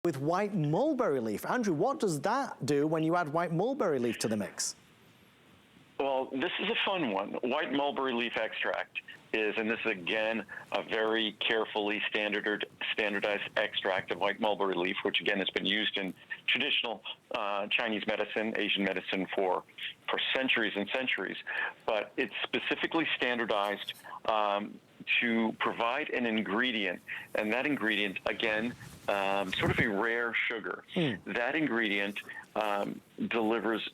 with white mulberry leaf. Andrew, what does that do when you add white mulberry leaf to the mix? Well, this is a fun one. White mulberry leaf extract is, and this is again a very carefully standardized extract of white mulberry leaf, which again has been used in traditional Chinese medicine, Asian medicine for centuries and centuries. But it's specifically standardized to provide an ingredient, and that ingredient, again, sort of a rare sugar. That ingredient delivers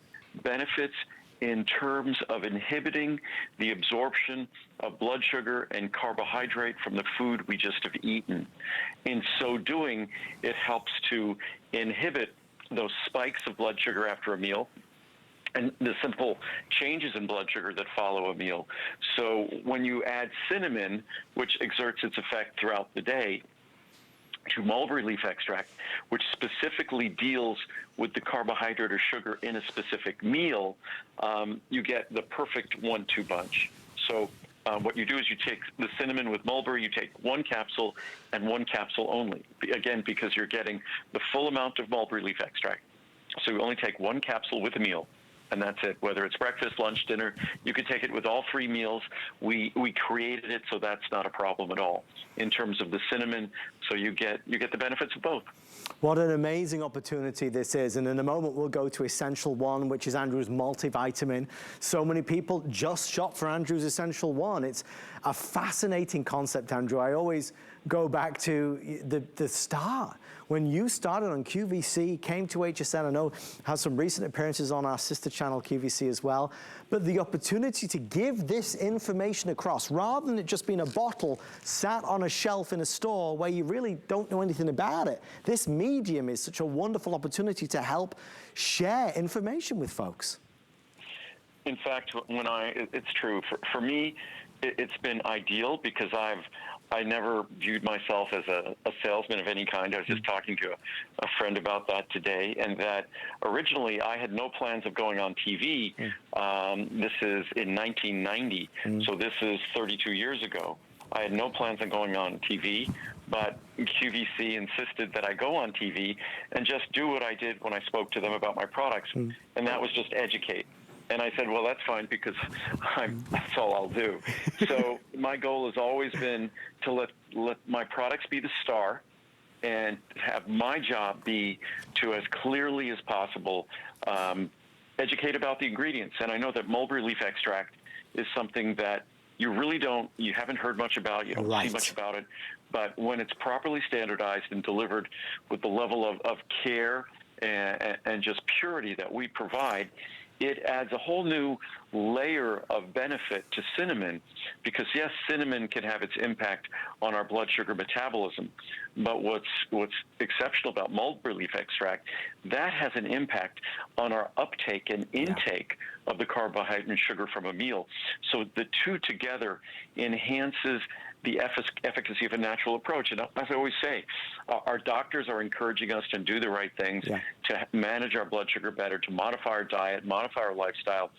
benefits in terms of inhibiting the absorption of blood sugar and carbohydrate from the food we just have eaten. In so doing, it helps to inhibit those spikes of blood sugar after a meal and the simple changes in blood sugar that follow a meal. So when you add cinnamon, which exerts its effect throughout the day, to mulberry leaf extract, which specifically deals with the carbohydrate or sugar in a specific meal, you get the perfect 1-2 bunch. So what you do is you take the cinnamon with mulberry, you take 1 capsule and 1 capsule only, again, because you're getting the full amount of mulberry leaf extract. So you only take 1 capsule with a meal, and that's it. Whether it's breakfast, lunch, dinner, you could take it with all 3 meals. We created it, so that's not a problem at all in terms of the cinnamon. So you get the benefits of both. What an amazing opportunity this is. And in a moment, we'll go to Essential One, which is Andrew's multivitamin. So many people just shop for Andrew's Essential One. It's a fascinating concept, Andrew. I always go back to the start. When you started on QVC, came to HSN, I know has some recent appearances on our sister channel QVC as well, but the opportunity to give this information across, rather than it just being a bottle sat on a shelf in a store where you really don't know anything about it. This medium is such a wonderful opportunity to help share information with folks. In fact, it's true. For me, it's been ideal because I never viewed myself as a salesman of any kind. I was just talking to a friend about that today, and that originally I had no plans of going on TV. This is in 1990, so this is 32 years ago. I had no plans on going on TV, but QVC insisted that I go on TV and just do what I did when I spoke to them about my products, and that was just educate. And I said, well, that's fine because that's all I'll do. So my goal has always been to let my products be the star and have my job be to, as clearly as possible, educate about the ingredients. And I know that mulberry leaf extract is something that you haven't heard much about, you don't see much about it. But when it's properly standardized and delivered with the level of care and just purity that we provide, it adds a whole new layer of benefit to cinnamon, because yes, cinnamon can have its impact on our blood sugar metabolism, but what's exceptional about mulberry leaf extract, that has an impact on our uptake and intake of the carbohydrate and sugar from a meal. So the two together enhances the efficacy of a natural approach. And as I always say, our doctors are encouraging us to do the right things, to manage our blood sugar better, to modify our diet, modify our lifestyle.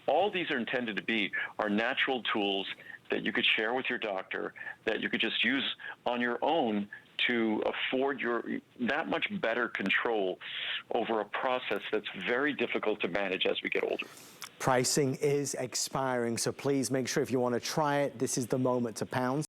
All these are intended to be our natural tools that you could share with your doctor, that you could just use on your own to afford that much better control over a process that's very difficult to manage as we get older. Pricing is expiring, so please make sure if you want to try it, this is the moment to pounce.